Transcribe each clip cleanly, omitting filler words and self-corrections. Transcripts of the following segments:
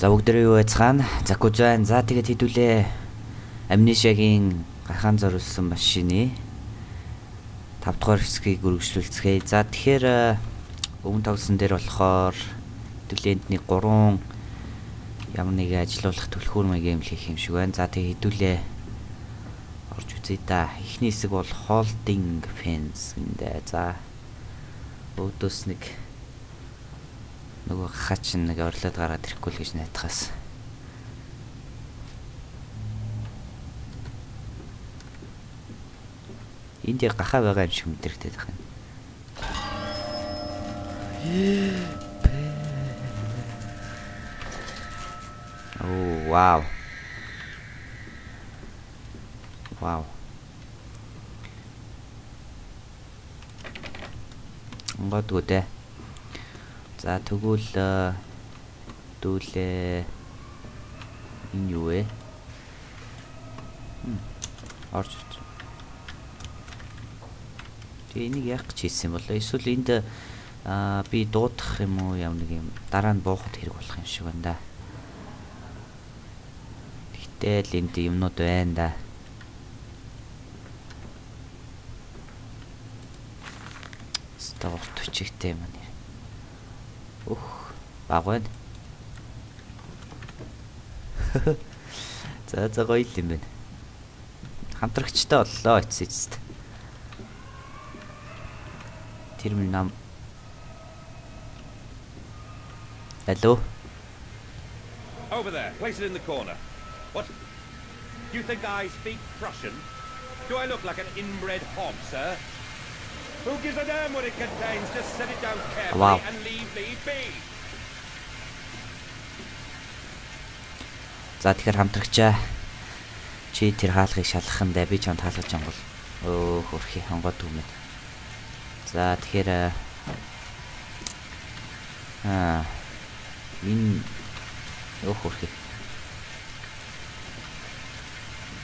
За бүгдээ юу яцгаана? Закузайн. За тэгээд хэдүүлээ Amnesia-гийн гахаан зориулсан машины 5 дугаар хэсгийг үргэлжлүүлцгээе. За тэгэхээр өмнө тоглосон дээр болохоор хэдүүлээ эндний 3 ямар нэг ажиллуулах түлхүүр маягийн юм хийх юм шиг байна. За тэгээд хэдүүлээ орж үзье да. Эхний хэсэг бол holding fence гэнэ. За өөдөөс нэг нөгөө хач нэг орлоод гараад ирэхгүй л гэж найдахаас. Энд яг гахаа байгаа юм шиг мэдэрэгдээд байна. Оо, вау. Вау. Гот гүдэ. За тэгвэл дүүлээ энэ юу вэ? Орж. Тэгээ энийг яах гэж хийсэн юм болоо? Эсвэл энд би дуудах юм уу? Ямар нэг юм дараа нь буухад хэрэг болох юм шиг байна да. Гэтэл энд юмнууд байна да. Стаурт хүчтэй юм аа. Баг байна. За гоё юм байна. Хамтрагчтай боллоо эцэст. Тэр минь нам. Hello. Over there, place it in the corner. What? You think I speak Prussian? Do I look like an inbred hob, sir? Who gives a damn what it contains? Just set it down carefully and leave me be. За тэгэхээр хамтрагчаа чи тэр хаалгыг шалгахандаа би чамд хаалгаж ангол. Өө хөрхи хонгоод үмэд. За тэгэхээр энэ өө хөрхи.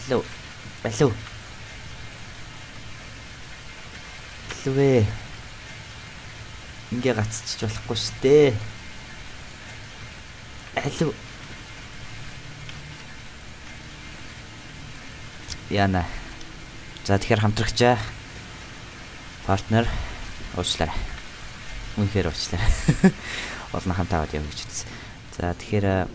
Лөө. Балуу. Лүвэ. Ингээ гацчих болохгүй штэ. Алуу. Яна. За тэгэхээр хамтрагчаа партнер уучлаарай. Үнэхээр уучлаарай. Олон хамтаа аваад явж үзсэн. За тэгэхээр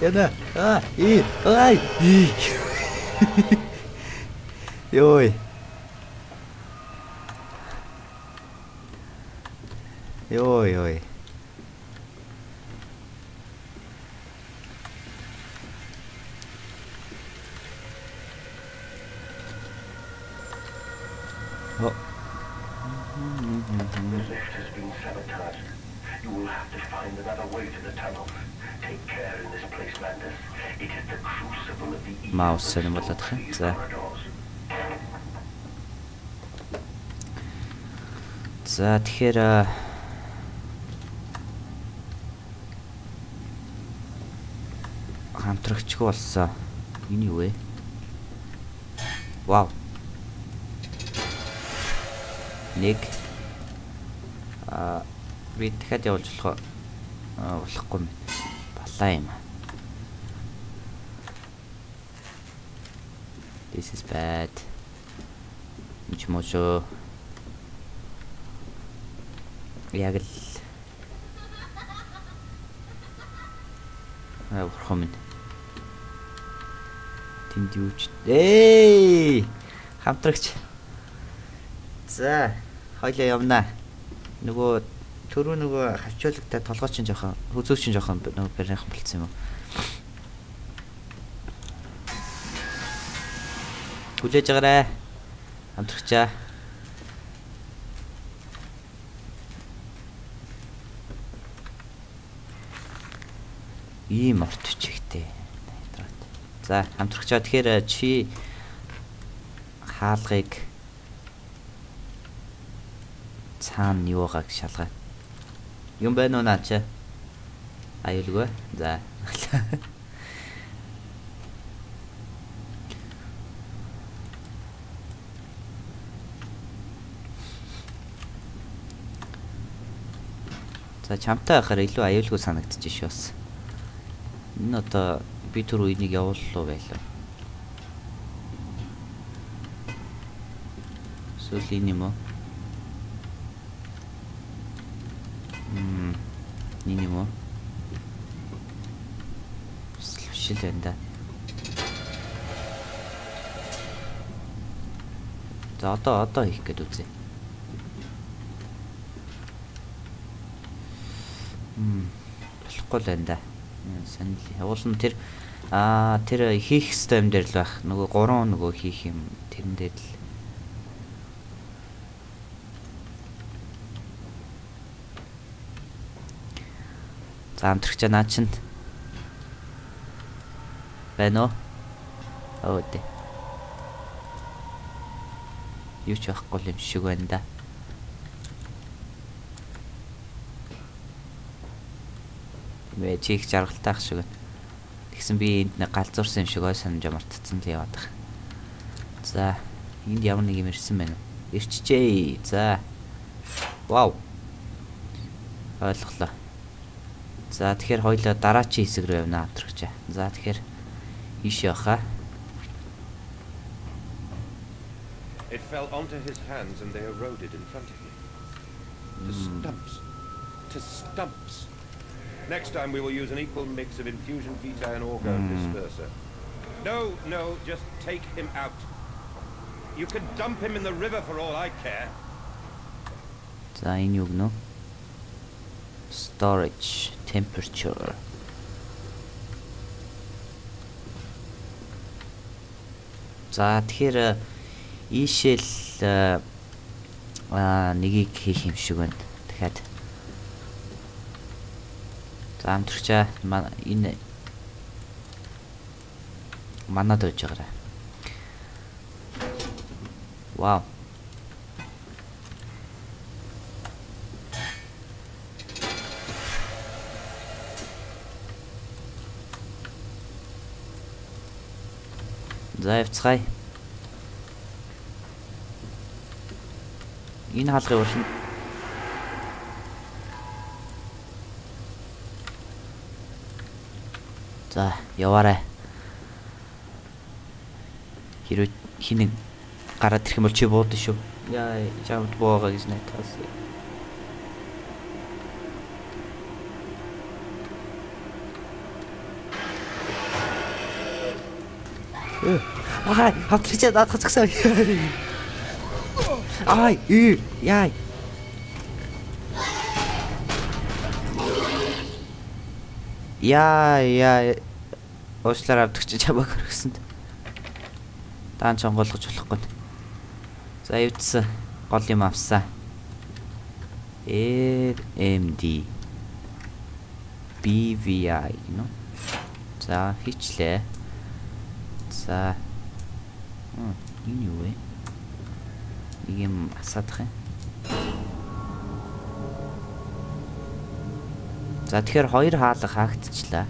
Яна. Ай. Йой. Oh. The lift has been sabotaged. You will have to find another way to the tunnels. Take care in this place, Landis. It is the crucible of the evil. Маус нь болоод хаа. За. За тэгэхээр хамтрагчгүй болсон. Энэ юу вэ? Вау. Нэг би дахиад явуулж болохгүй юм. Балаа юм. This is bad. Нчмошо. Яг л хомын. Тэнд юу ч. Хамтрагч. За, хоёлаа явнаа. Нөгөө түрүү нөгөө хавчуулагтай толгой чинь жоохон хözөө чинь жоохон нөгөө барайхан болцсон юм уу? Хүлээж агараа. Хамтрагчаа. Ийм орт хүчтэй. За, хамтрагчаа тэгэхээр чи хаалгыг цаана юу байгааг шалгаа. Юм байна уу наача? Аюулгүй. За. За чамтай байхаар илүү аюулгүй санагдчих шүү бас. Энэ одоо би түр үеийг явууллаа байлаа. Сүлийн юм уу? Нин юм уу? Шил байна да. За одоо хийх гээд үзье. Болохгүй л байна да. Санал явуулна тэр тэр хийх ёстой юм дээр л байх. Нөгөө 3 нөгөө хийх юм тэрэн дээр л. За амтрагчаа наа чин. Байна уу? Өөдөө. Юу ч байхгүй юм шиг байна да. Мэ чих жаргалтай ах шиг байна. Тэгсэн би энд нэг галзуурсан юм шиг ой санамж мартцсан л яваад байгаа. За, энд ямар нэг юм ирсэн байна уу? Ирчихээ. За. Вау. Ойлголоо. За, тэгэхээр хоёлоо дараачийн хэсэг рүү явна амтрагчаа. За, тэгэхээр ийш явахаа. It fell onto his hands and they eroded in front of me. To stumps. To stumps. Next time we will use an equal mix of infusion vitae and orgone disperser. No, just take him out. You can dump him in the river for all I care. За энэ юу гэнэ? Storage temperature. За тэгэхээр ийшэл нэгийг хийх юм шиг байна. Дахиад за амтрагчаа энэ манад өгж байгаарай. Вау. За явцгаая. Энэ хаалгыг болно. За яваарай. Хэрвээ хинэг гараад ирэх юм бол чи буудсан шүү. Яа, чамд буугаа гэж найтаас. Хавтричаа даатгацсан. Ай, яй. Яа. Уучлаарай авдагч чамаг хөргсөнд. Даан чонгоолгож болохгүй. За явцсан. Гол юм авсан. RMD BVI гэнэ. За хийчлээ. За. Энэ юу вэ? Нэг юм асаадах юм. За тэгэхээр хоёр хаалга хаагдчихлаа.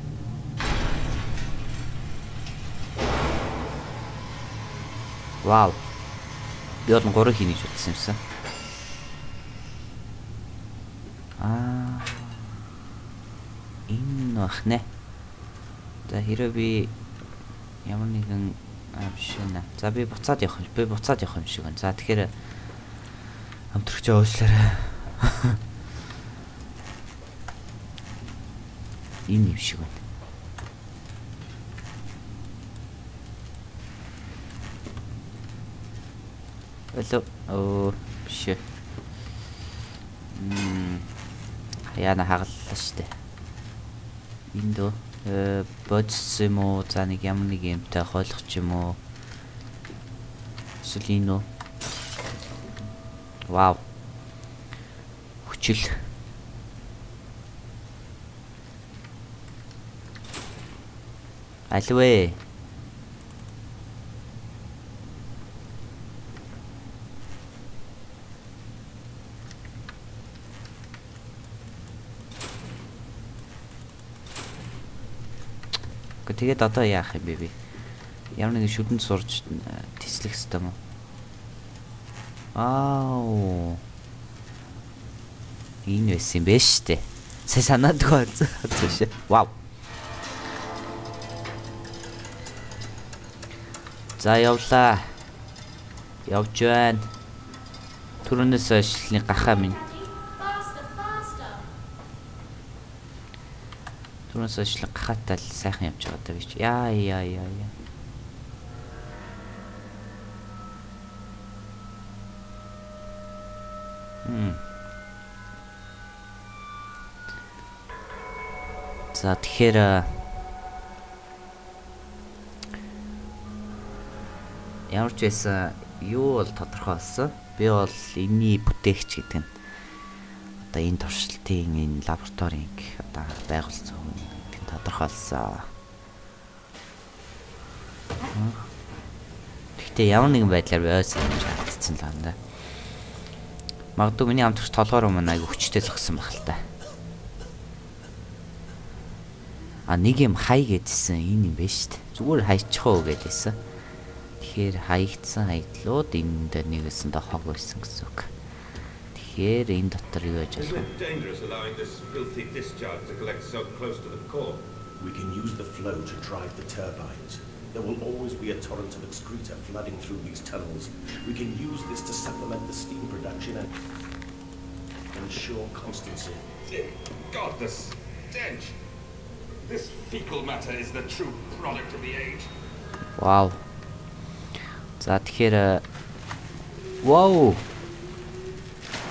Вау. Би бол 3 хийнэ гэж бодсон юмсан. Энэ бах нэ. За хэрэг би ямар нэгэн биш нэ. За би буцаад явах юм шиг байна. За тэгэхээр амтрагч уучлаарай. Энэ юм шиг байна. Биш. Яна хагаллаа штэ. Энд дөө бодс юм уу? За нэг ямар нэг юмтай хойлох ч юм уу? Эсвэл энэ үү? Вау. Хүчил. Альвэ. Тэгээд одоо яах юм бэ би? Ямар нэгэн шүдэнд сурж тэслэх хэрэгтэй юм уу? Аа. Энэ байсан юм бэ штэ. Сая санаадгүй байна. Вау. За явлаа. Явж байна. Түрүүнээс ашлны гахаа минь. Түрүүнээс ашлны гахаатай л сайхан явж байгаа даа би чи. Яа. За тэгэхээр ямар ч байсан юу бол тодорхой болсон. Би бол энэний бүтээгч гэдэг нь одоо энэ туршилтын энэ лабораторийн одоо байгуулсан хүн гэдэг нь тодорхойлсон. Гэхдээ ямар нэгэн байдлаар ойсон гэж харагдсан л байна да. Магадгүй миний хамтрагч толгоор өмнө айгу хүчтэй зогссон байх л та. Нэг юм хай гэдсэн энэ юм байна шүү дээ. Зүгээр хайчих уу гэдээсэн. Тэгэхээр хаягдсан хаягдлууд энэ дээр нэгэсэндээ хог байсан гэсэн үг. Тэгэхээр энэ дотор юу яаж болох вэ? We can use the flow to drive the turbines. There will always be a torrent of excreta flooding through these tunnels. We can use this to supplement the steam production and ensure constancy. God, the stench! This fecal matter is the true product of the age. Wow. За тэгэхээр wow.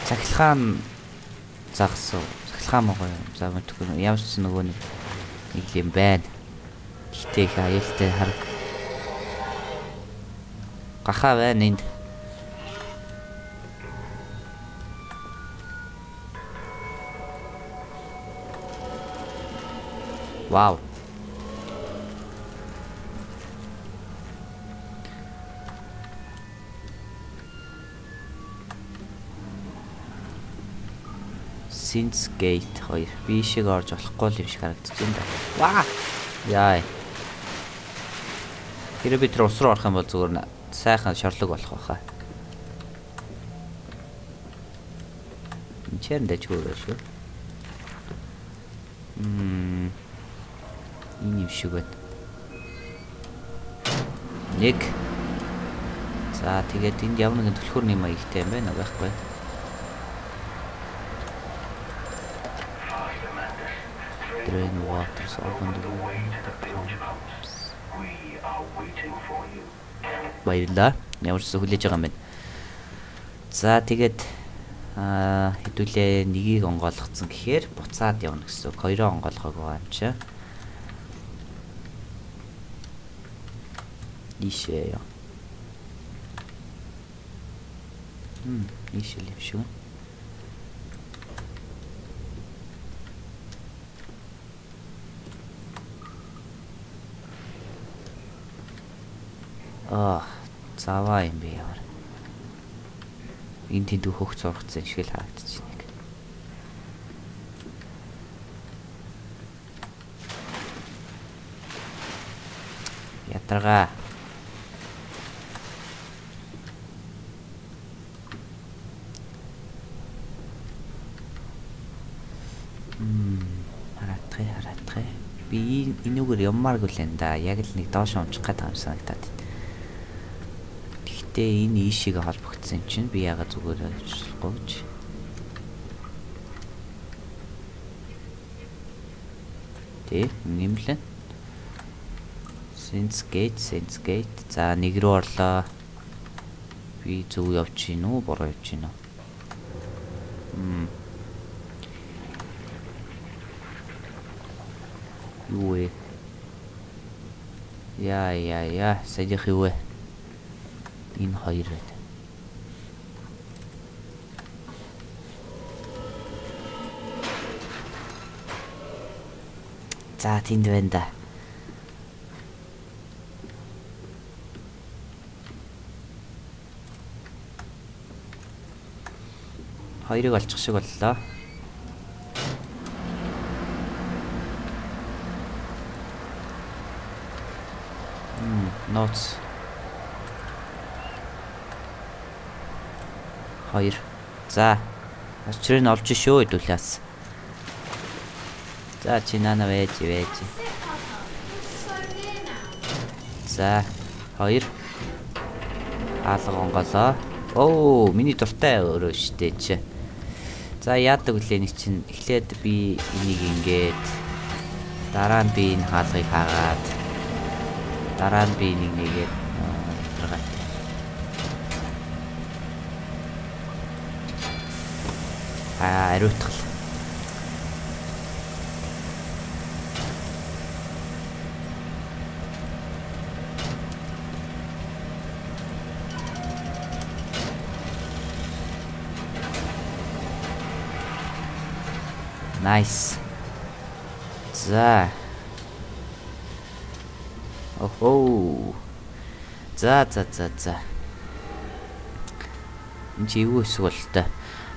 Цахилгаан загсан. Цахилгаан мого юм. За мэдгүй ямар ч нөгөө нэг юм байна. Гэтэ их аюултай хараг. Гахаа байна энд. Wow. Since gate 2 бишиг орж болохгүй юм шиг харагдаж байна да. Ваа. Яа. Тэр бид ус руу орох юм бол зүгээр сайхан шорлог болох байхаа. Энэ ч дэж өөрөө шүү. Энэ юм шиг байна. Нэг. За тэгээд энд ямар нэгэн түлхүүр нэм маягтай юм байна байхгүй. Drain waters open the pumps. Баярлаа. Ямар ч хүлээж байгаа юм байна. За тэгээд хэдүүлээ нэгийг онгойлгоцсон гэхээр буцаад явна гэсэн үг. Хоёроо онгойлгоог байгаа юм чи. Ишээ яа. Ишээ юм шүү. Заваа юм бэ ямар. Энэ тэнд хөх зургацсан шиг л харагдаж байна. Ядаргаа. Харатрэ. Би энүүгээр яммааргүй л энэ да. Яг л нэг доош унчих гэдэг юм санагдаад байна. Гэтэ энэ ийшээ холбогдсон юм чинь би яга зүгээр авчлахгүй гэж. Тэ нэмлэн. Sense gate. За нэг рүү орлоо. Би зөв явж гин үү, буруу явж гин үү? Юу вэ? Яа, сайдих юу вэ? Энэ хоёр байна. За тэнд байна да. Хоёрыг олчих шиг боллоо. Нууц. 2. За. Очрыг нь олж шүү хэдүүлээс. За чи нана вэж. За 2. Хаалга онголоо. Оо, миний дуртай өөрөө штэ чи. За яадаг үлээ нэг чинь эхлээд би энийг ингээд дараа нь би энэ хаалгыг хаагаад дараа нь би энийг нэгээд ариутгал. Nice. За. Охоо. За. Энд чи юу эсвэл та.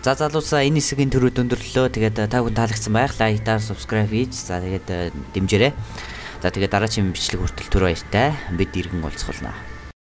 За залуусаа энэ хэсгийн төрөд өндөрлөө. Тэгээд та бүхэн таалагдсан байх. Лайктаар subscribe хийж. За тэгээд дэмжээрэй. За тэгээд дараагийн бичлэг хүртэл түр баяртай. Бид иргэн уулзах болно.